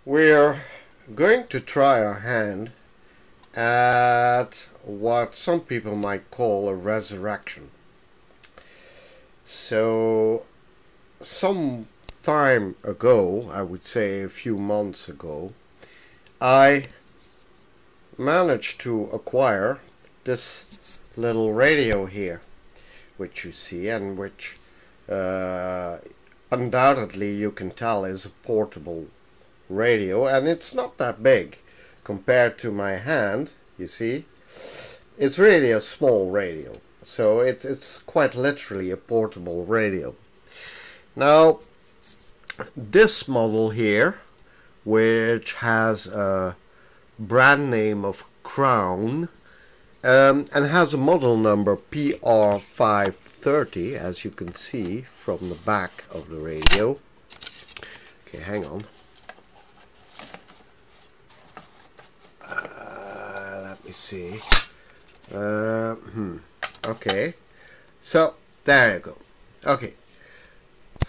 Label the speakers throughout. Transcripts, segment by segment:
Speaker 1: We're going to try our hand at what some people might call a resurrection. So, some time ago, I would say a few months ago, I managed to acquire this little radio here, which you see and which undoubtedly you can tell is a portable radio, and it's not that big compared to my hand. You see, it's really a small radio, so it's quite literally a portable radio. Now this model here, which has a brand name of Crown and has a model number PR-530, as you can see from the back of the radio. Okay, hang on. Let me see. Okay, so there you go. Okay,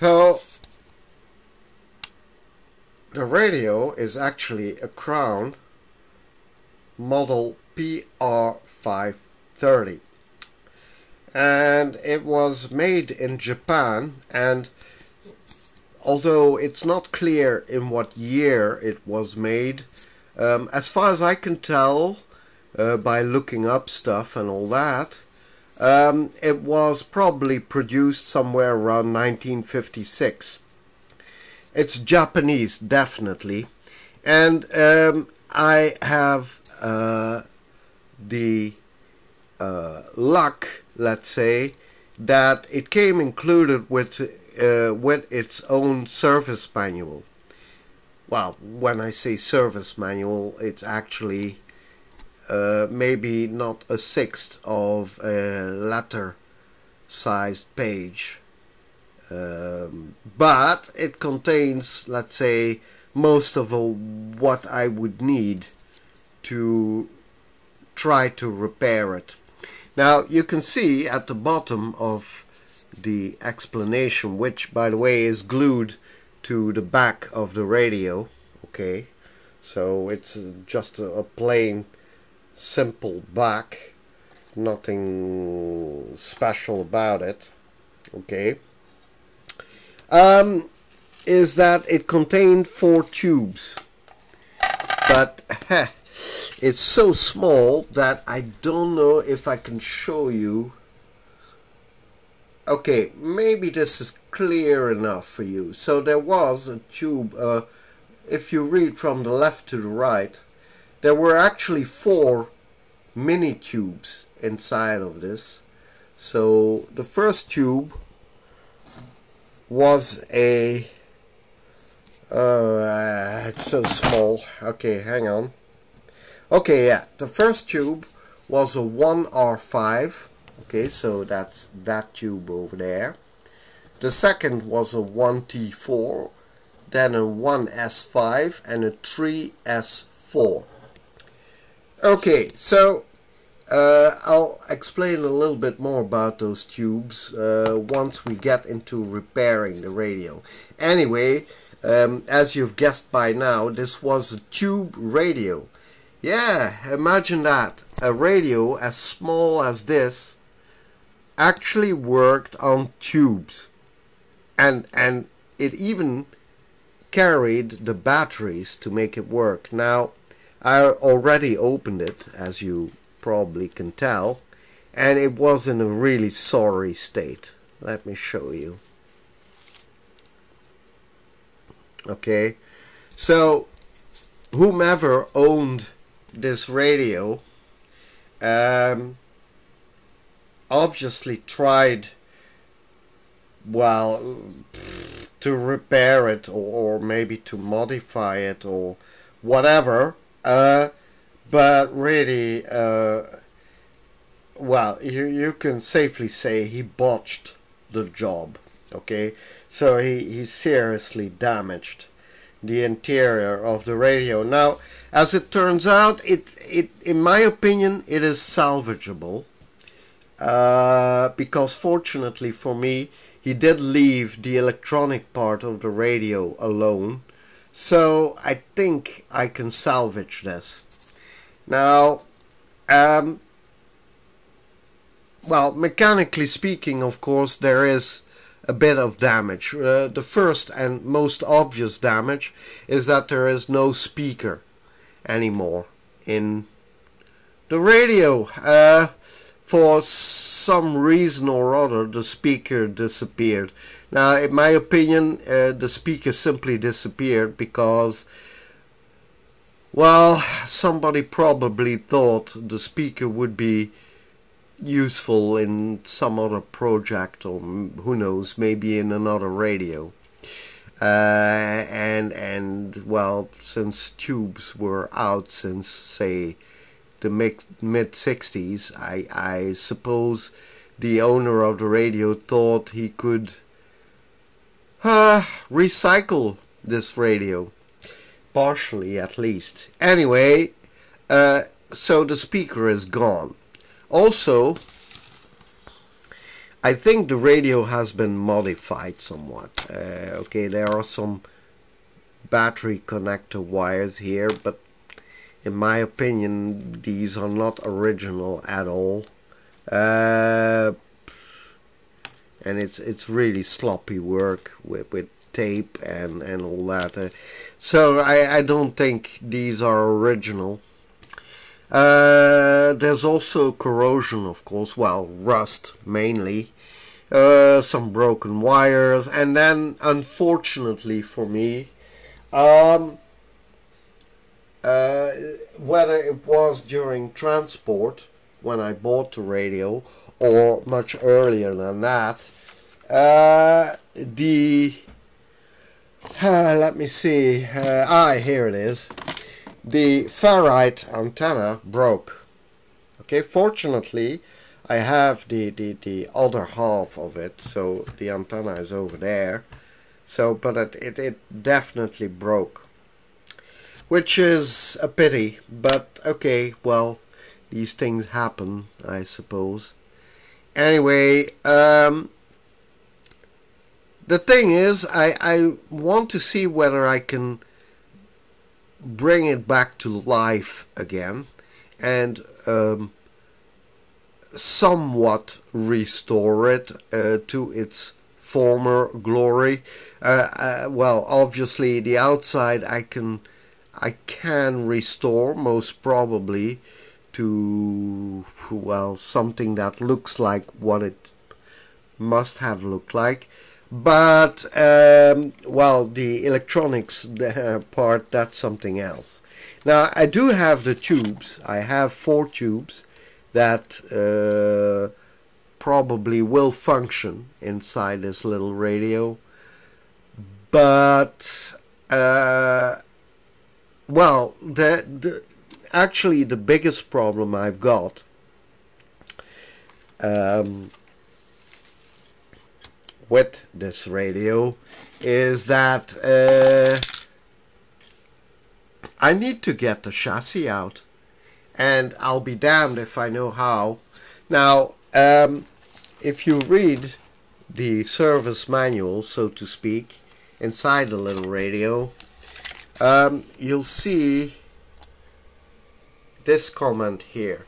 Speaker 1: so the radio is actually a Crown model PR-530, and it was made in Japan, and although it's not clear in what year it was made, as far as I can tell by looking up stuff and all that, it was probably produced somewhere around 1956. It's Japanese, definitely, and I have the luck, let's say, that it came included with its own service manual. Well, when I say service manual, it's actually maybe not a sixth of a letter-sized page, but it contains, let's say, most of what I would need to try to repair it. Now you can see at the bottom of the explanation, which by the way is glued to the back of the radio. Okay, so it's just a plain simple back, nothing special about it. Okay, is that it contained 4 tubes, but it's so small that I don't know if I can show you. Okay, maybe this is clear enough for you. So there was a tube, if you read from the left to the right, there were actually 4 mini tubes inside of this. So the first tube was a it's so small. Okay, hang on. Okay, yeah, the first tube was a 1R5. Okay, so that's that tube over there. The second was a 1T4, then a 1S5 and a 3S4. Okay, so I'll explain a little bit more about those tubes once we get into repairing the radio. Anyway, as you've guessed by now, this was a tube radio. Yeah, imagine that. A radio as small as this actually worked on tubes, and it even carried the batteries to make it work. Now I already opened it, as you probably can tell, and it was in a really sorry state. Let me show you. Okay, so whomever owned this radio obviously tried, well, to repair it or maybe to modify it or whatever, but really, well, you can safely say he botched the job. Okay, so he seriously damaged the interior of the radio. Now, as it turns out, it in my opinion, it is salvageable, because fortunately for me, he did leave the electronic part of the radio alone, So I think I can salvage this. Now, well, mechanically speaking, of course, there is a bit of damage. The first and most obvious damage is that there is no speaker anymore in the radio. For some reason or other, the speaker disappeared. Now, in my opinion, the speaker simply disappeared because, well, somebody probably thought the speaker would be useful in some other project, or who knows, maybe in another radio. And well, since tubes were out since, say, the mid-60s, I suppose the owner of the radio thought he could recycle this radio, partially at least. Anyway, so the speaker is gone. Also, I think the radio has been modified somewhat. Okay, there are some battery connector wires here, but in my opinion, these are not original at all. And it's really sloppy work with tape and all that. So I don't think these are original. There's also corrosion, of course, well, rust mainly, some broken wires, and then unfortunately for me, whether it was during transport when I bought the radio or much earlier than that, let me see, here it is. The ferrite antenna broke. Okay, fortunately I have the other half of it, so the antenna is over there. So, but it definitely broke, which is a pity, but okay, well, these things happen, I suppose. Anyway, the thing is, I want to see whether I can bring it back to life again and somewhat restore it to its former glory. Well, obviously the outside I can restore, most probably, to, well, something that looks like what it must have looked like. But well, the electronics part, that's something else. Now, I do have the tubes. I have 4 tubes that probably will function inside this little radio. But well, actually the biggest problem I've got with this radio is that I need to get the chassis out, and I'll be damned if I know how. Now, if you read the service manual, so to speak, inside the little radio, you'll see this comment here: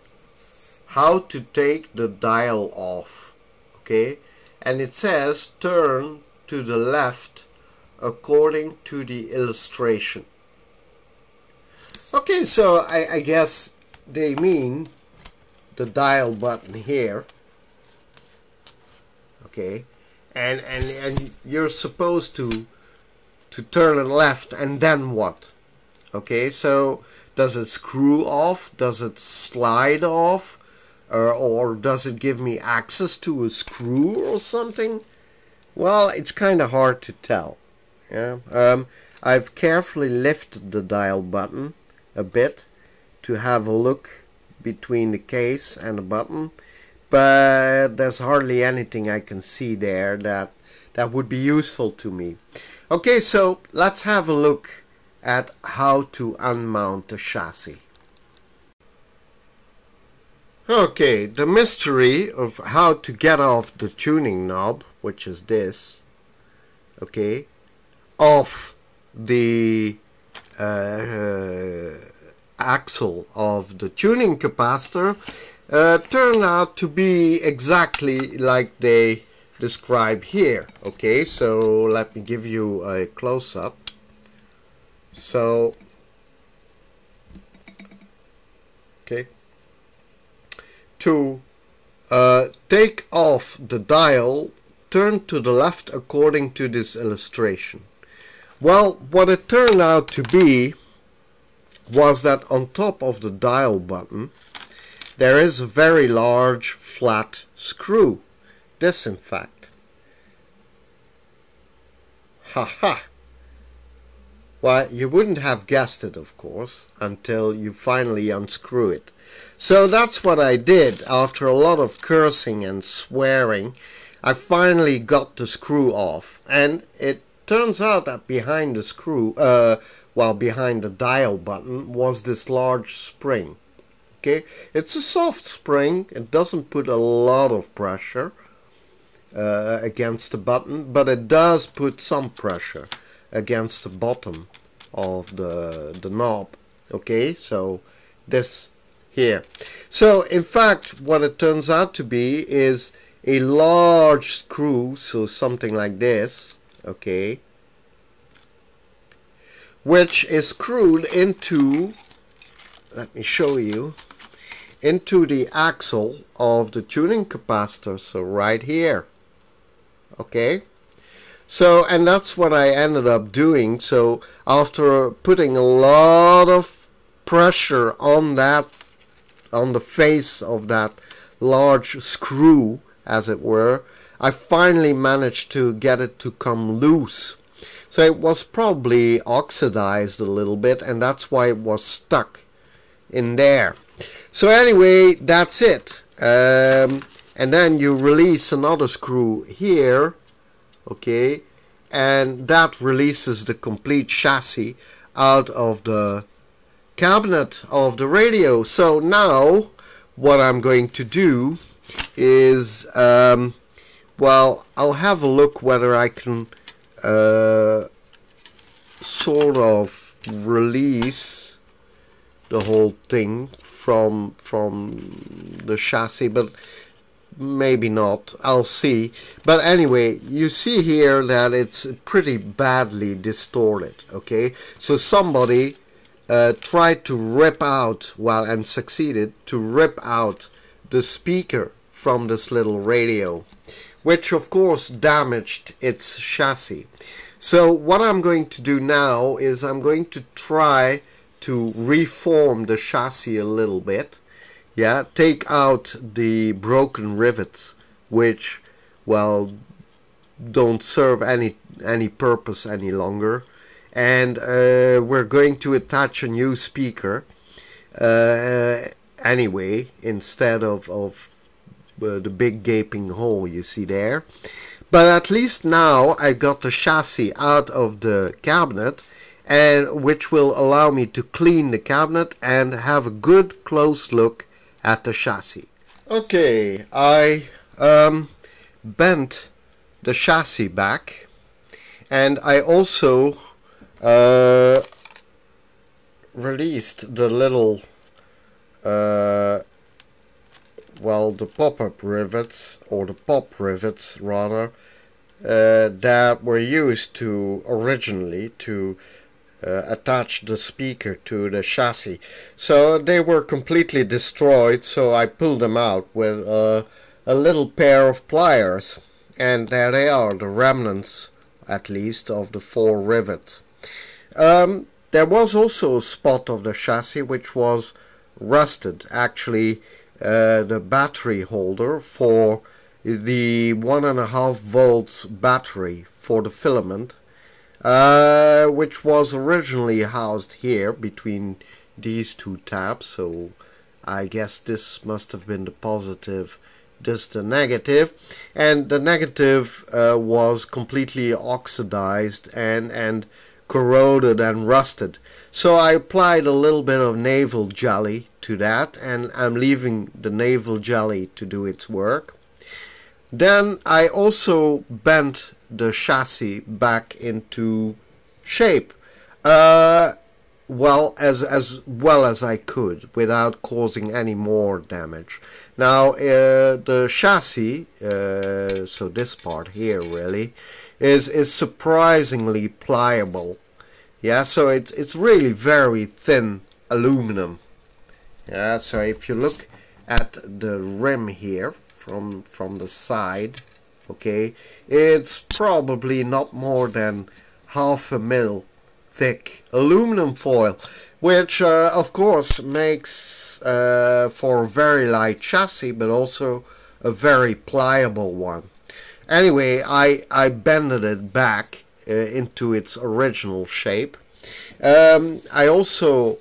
Speaker 1: how to take the dial off. Okay, and it says turn to the left according to the illustration. Okay, so I guess they mean the dial button here. Okay, and you're supposed to turn it left, and then what? Okay, so does it screw off? Does it slide off? Or does it give me access to a screw or something? Well, it's kind of hard to tell. Yeah. I've carefully lifted the dial button a bit to have a look between the case and the button, but there's hardly anything I can see there that would be useful to me. Okay, so let's have a look at how to unmount the chassis. Okay, the mystery of how to get off the tuning knob, which is this, okay, off the axle of the tuning capacitor turned out to be exactly like they describe here. Okay, so let me give you a close-up. So, okay, to take off the dial, turn to the left according to this illustration. Well, what it turned out to be was that on top of the dial button there is a very large flat screw. This, in fact. Haha! Well, you wouldn't have guessed it, of course, until you finally unscrew it. So that's what I did. After a lot of cursing and swearing, I finally got the screw off, and it turns out that behind the screw, behind the dial button was this large spring. Okay, it's a soft spring. It doesn't put a lot of pressure against the button, but it does put some pressure against the bottom of the knob. Okay, so this here. So in fact, what it turns out to be is a large screw, so something like this. Okay, which is screwed into, let me show you, into the axle of the tuning capacitor, so right here. Okay, so, and that's what I ended up doing. So after putting a lot of pressure on that, on the face of that large screw, as it were, I finally managed to get it to come loose. So it was probably oxidized a little bit, and that's why it was stuck in there. So anyway, that's it. And then you release another screw here, okay, and that releases the complete chassis out of the cabinet of the radio. So now what I'm going to do is, well, I'll have a look whether I can sort of release the whole thing from the chassis, but maybe not. I'll see. But anyway, you see here that it's pretty badly distorted. Okay, so somebody tried to rip out, well, and succeeded to rip out the speaker from this little radio, which of course damaged its chassis. So what I'm going to do now is I'm going to try to reform the chassis a little bit. Yeah, take out the broken rivets, which, well, don't serve any purpose any longer, and we're going to attach a new speaker anyway, instead of the big gaping hole you see there. But at least now I got the chassis out of the cabinet, and which will allow me to clean the cabinet and have a good close look at the chassis. Okay, I bent the chassis back, and I also released the little well, the pop-up rivets, or the pop rivets rather, that were used to originally to attach the speaker to the chassis. So they were completely destroyed, so I pulled them out with a little pair of pliers, and there they are, the remnants at least of the 4 rivets. There was also a spot of the chassis which was rusted. Actually, the battery holder for the 1.5 volts battery for the filament, which was originally housed here between these 2 tabs. So I guess this must have been the positive, this the negative, and the negative was completely oxidized and corroded and rusted. So I applied a little bit of navel jelly to that, and I'm leaving the navel jelly to do its work. Then I also bent the chassis back into shape. well as I could without causing any more damage. Now the chassis, so this part here really, is surprisingly pliable. Yeah, so it's really very thin aluminum. Yeah, so if you look at the rim here from the side, okay, it's probably not more than half a mil thick aluminum foil, which of course makes for a very light chassis, but also a very pliable one. Anyway, I bended it back into its original shape. I also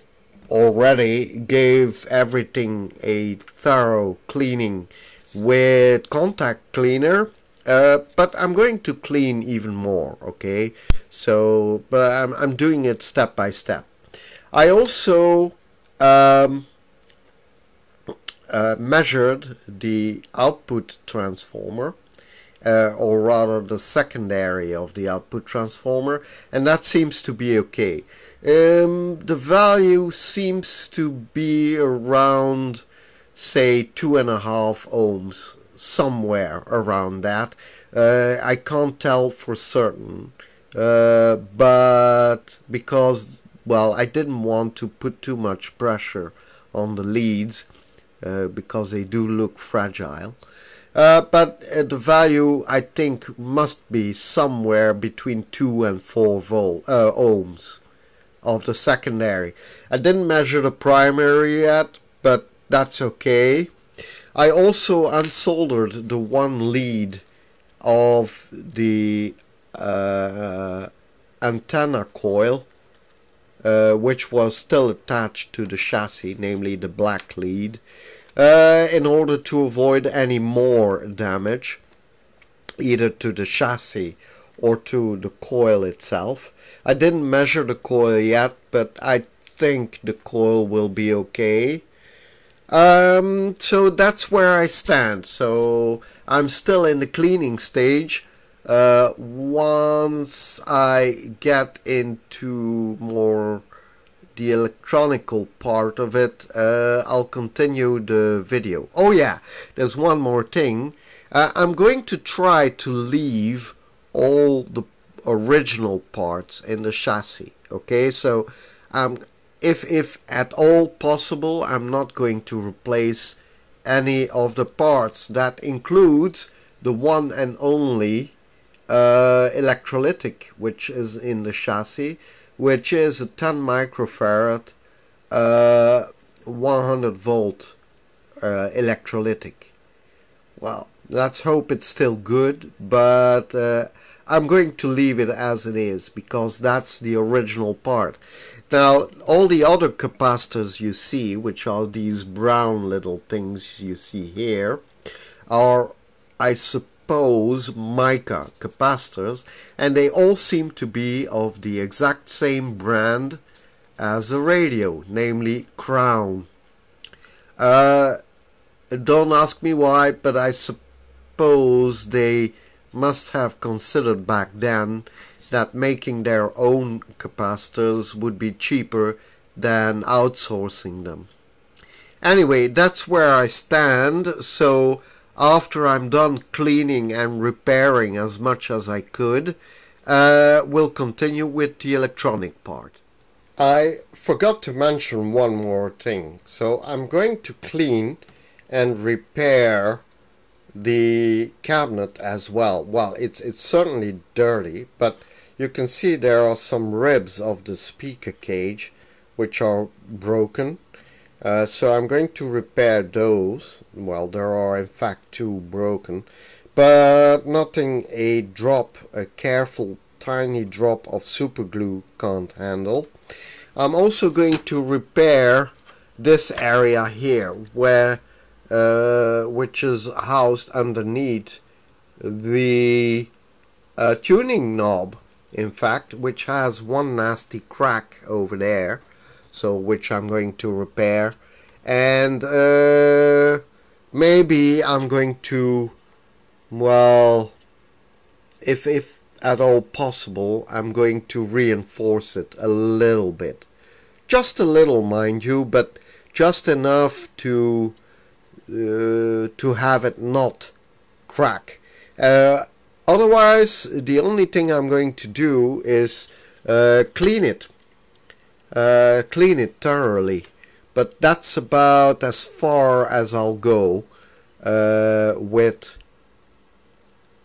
Speaker 1: already gave everything a thorough cleaning with contact cleaner, but I'm going to clean even more, okay? So, but I'm doing it step by step. I also measured the output transformer, or rather the secondary of the output transformer, and that seems to be okay. The value seems to be around, say, 2.5 ohms, somewhere around that. I can't tell for certain, but because, well, I didn't want to put too much pressure on the leads because they do look fragile. But the value, I think, must be somewhere between 2 and 4 ohms of the secondary. I didn't measure the primary yet, but that's okay. I also unsoldered the one lead of the antenna coil, which was still attached to the chassis, namely the black lead, in order to avoid any more damage, either to the chassis or to the coil itself. I didn't measure the coil yet, but I think the coil will be okay. So that's where I stand. So I'm still in the cleaning stage. Once I get into more the electronical part of it, I'll continue the video. Oh yeah, there's one more thing. I'm going to try to leave all the original parts in the chassis. Okay, so if at all possible, I'm not going to replace any of the parts. That includes the one and only electrolytic which is in the chassis, which is a 10 microfarad 100 volt electrolytic. Well, let's hope it's still good, but I'm going to leave it as it is because that's the original part. Now, all the other capacitors you see, which are these brown little things you see here, are, I suppose, mica capacitors, and they all seem to be of the exact same brand as a radio, namely Crown. Don't ask me why, but I suppose they must have considered back then that making their own capacitors would be cheaper than outsourcing them. Anyway, that's where I stand. So after I'm done cleaning and repairing as much as I could, we'll continue with the electronic part. I forgot to mention one more thing. So I'm going to clean and repair the cabinet as well. Well, it's certainly dirty, but you can see there are some ribs of the speaker cage which are broken. So I'm going to repair those. Well, there are in fact 2 broken, but nothing a careful tiny drop of super glue can't handle. I'm also going to repair this area here where which is housed underneath the tuning knob, in fact, which has one nasty crack over there, so which I'm going to repair. And maybe I'm going to, well, if at all possible, I'm going to reinforce it a little bit just a little, mind you, but just enough to have it not crack. Otherwise, the only thing I'm going to do is clean it thoroughly. But that's about as far as I'll go with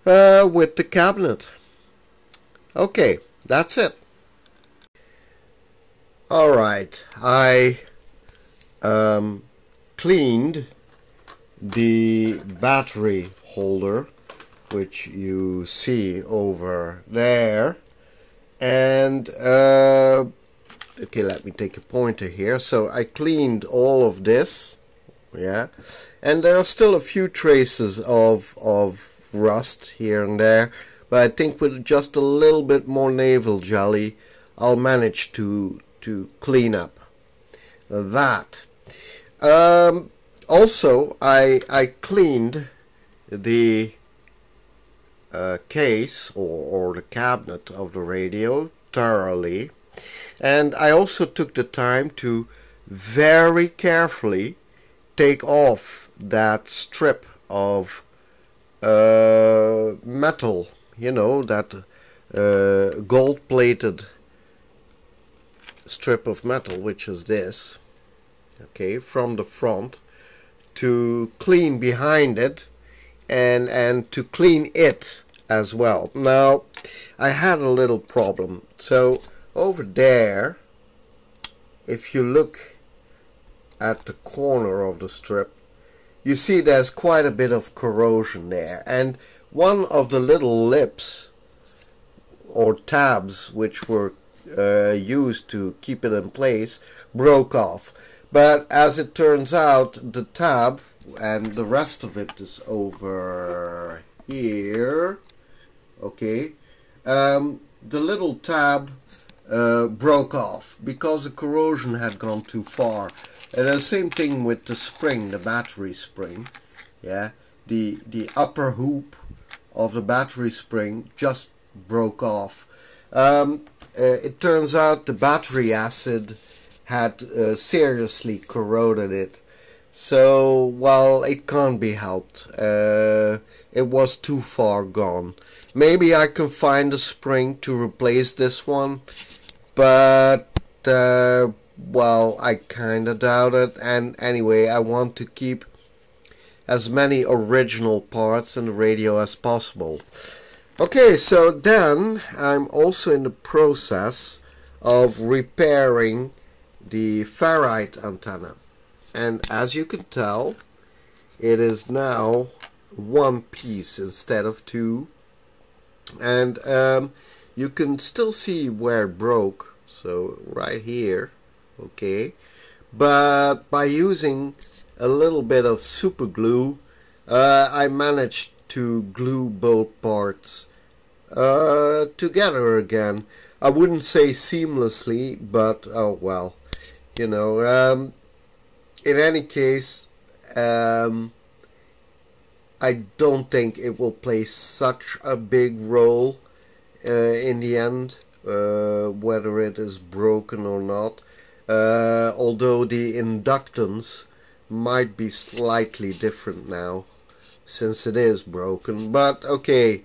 Speaker 1: the cabinet. Okay, that's it. Alright, I cleaned the battery holder, which you see over there, and okay, let me take a pointer here. So I cleaned all of this, yeah, and there are still a few traces of rust here and there, but I think with just a little bit more navel jelly I'll manage to clean up that. Also, I cleaned the case or the cabinet of the radio thoroughly, and I also took the time to very carefully take off that strip of metal, you know, that gold-plated strip of metal, which is this, okay, from the front, to clean behind it and to clean it as well. Now, I had a little problem. So over there, if you look at the corner of the strip, you see there's quite a bit of corrosion there, and one of the little lips or tabs which were used to keep it in place broke off. But as it turns out, the tab and the rest of it is over here, okay, the little tab broke off because the corrosion had gone too far. And the same thing with the spring, the battery spring, yeah, the upper hoop of the battery spring just broke off. It turns out the battery acid had seriously corroded it, so, well, it can't be helped. It was too far gone. Maybe I can find a spring to replace this one, but well, I kinda doubt it. And anyway, I want to keep as many original parts in the radio as possible. Okay, so then I'm also in the process of repairing the ferrite antenna, and as you can tell, it is now one piece instead of two, and you can still see where it broke, so right here, okay, but by using a little bit of super glue, I managed to glue both parts together again. I wouldn't say seamlessly, but oh well, you know, in any case, I don't think it will play such a big role in the end, whether it is broken or not, although the inductance might be slightly different now since it is broken, but okay,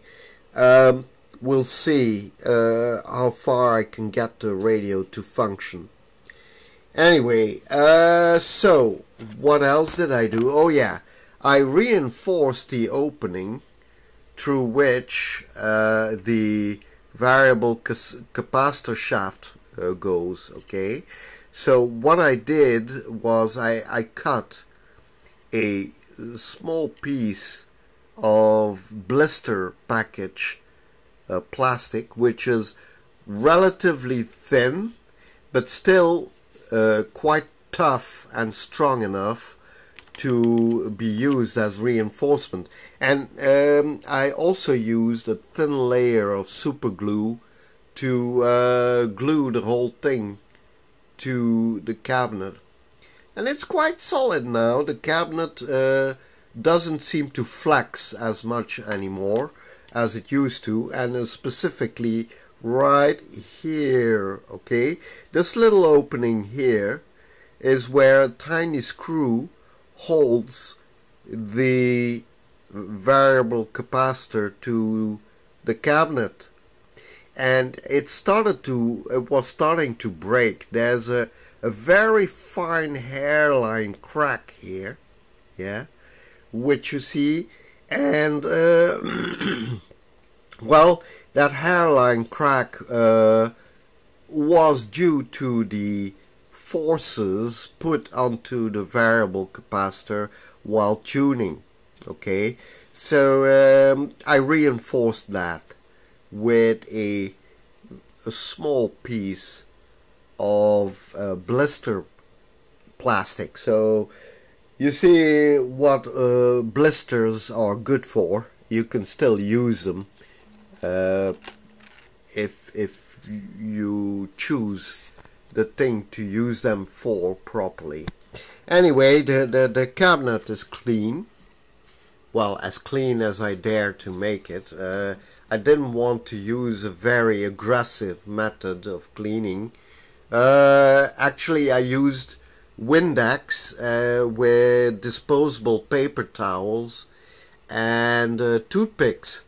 Speaker 1: we'll see how far I can get the radio to function. Anyway, so what else did I do? Oh yeah, I reinforced the opening through which the variable capacitor shaft goes, okay? So what I did was I cut a small piece of blister package plastic, which is relatively thin but still quite tough and strong enough to be used as reinforcement. And I also used a thin layer of super glue to glue the whole thing to the cabinet, and it's quite solid now. The cabinet doesn't seem to flex as much anymore as it used to, and is specifically right here. Okay, this little opening here is where a tiny screw holds the variable capacitor to the cabinet, and it was starting to break. There's a very fine hairline crack here, yeah, which you see, and well, that hairline crack was due to the forces put onto the variable capacitor while tuning. Okay, so I reinforced that with a small piece of blister plastic. So you see what blisters are good for. You can still use them if you choose the thing to use them for properly. Anyway, the cabinet is clean. Well, as clean as I dare to make it. I didn't want to use a very aggressive method of cleaning. Actually, I used Windex with disposable paper towels and toothpicks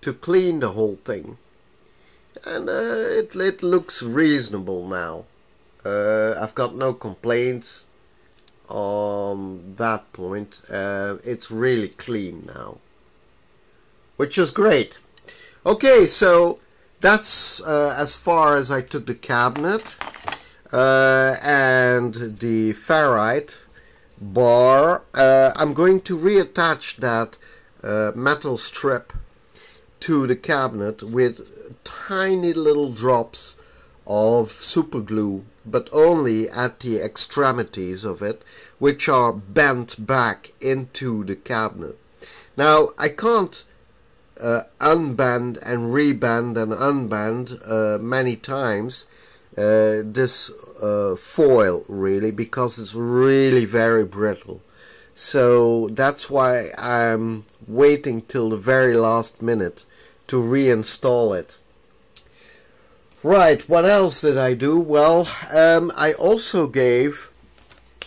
Speaker 1: to clean the whole thing. And it looks reasonable now. I've got no complaints on that point. It's really clean now, which is great. Okay, so that's as far as I took the cabinet and the ferrite bar. I'm going to reattach that metal strip to the cabinet with tiny little drops of super glue, but only at the extremities of it, which are bent back into the cabinet. Now, I can't unbend and rebend and unbend many times this foil, really, because it's really very brittle. So that's why I'm waiting till the very last minute to reinstall it. Right, what else did I do? Well, I also gave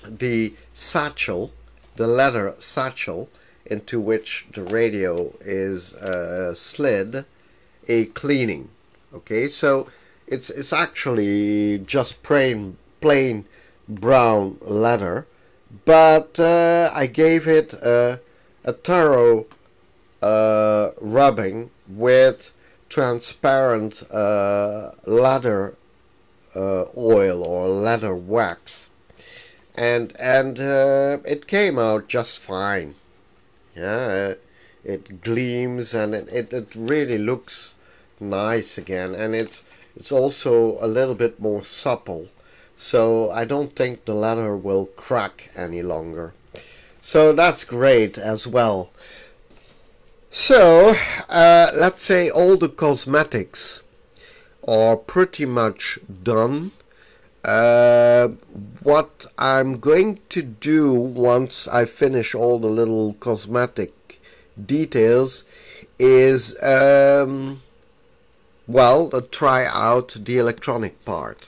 Speaker 1: the satchel, the leather satchel into which the radio is slid, a cleaning. Okay, so it's actually just plain brown leather, but I gave it a thorough rubbing with transparent leather oil or leather wax, and it came out just fine. Yeah, it gleams and it really looks nice again, and it's also a little bit more supple, so I don't think the leather will crack any longer. So that's great as well. So let's say all the cosmetics are pretty much done. What I'm going to do once I finish all the little cosmetic details is well, try out the electronic part.